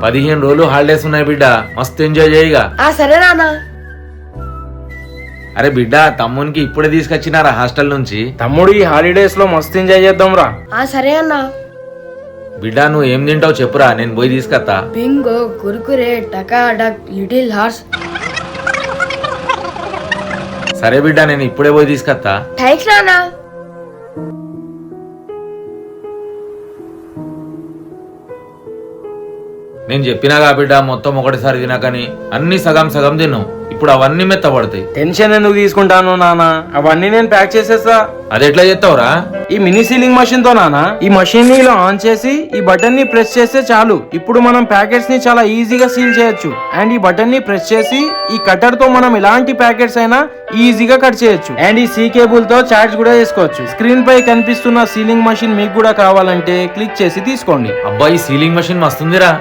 15 రోజులు హాలిడేస్ ఉన్నాయి బిడ్డ, మస్తు ఎంజాయ్ చేయగా. సరే నాన్న. అరే బిడ్డ, తమ్మునికి ఇప్పుడే తీసుకొచ్చినారా హాస్టల్ నుంచి. తమ్ముడు ఈ హాలిడేస్ లో మస్తు ఎంజాయ్ చేద్దాం రా. సరే అన్న. బిడ్డ నువ్వు ఏం తింటావు చెప్పురా, నేను పోయి తీసుకొస్తా. Bingo, Kurkure, Takatak, Little Hearts. సరే బిడ్డ, నేను ఇప్పుడే పోయి తీసుకొస్తా. థ్యాంక్స్ నాన్న. నేను చెప్పినాగా బిడ్డ, మొత్తం ఒకటిసారి తినకని. అన్ని సగం సగం తిన్నావు, ఇప్పుడు అవన్నీ మెత్తబడతాయి. టెన్షన్ ఎందుకు తీసుకుంటాను నాన్న, అవన్నీ నేను ప్యాక్ చేసేస్తా. అది ఎట్లా చేస్తావురా? ఈ మినీ సీలింగ్ మషిన్ తో నాన్న, ఈ మషిన్ ని ఇలా ఆన్ చేసి ఈ బటన్ ని ప్రెస్ చేస్తే చాలు. ఇప్పుడు మనం ప్యాకెట్స్ ని చాలా ఈజీగా సీల్ చేయొచ్చు. అండ్ ఈ బటన్ ని ప్రెస్ చేసి ఈ కటర్ తో మనం ఎలాంటి ప్యాకెట్స్ అయినా ఈజీగా కట్ చేయొచ్చు. అండ్ ఈ సీ కేబుల్ తో చార్జ్ కూడా చేసుకోవచ్చు. స్క్రీన్ పై కనిపిస్తున్న సీలింగ్ మషిన్ మీకు కూడా కావాలంటే క్లిక్ చేసి తీసుకోండి. అబ్బాయి సీలింగ్ మషిన్ మస్తుందిరా.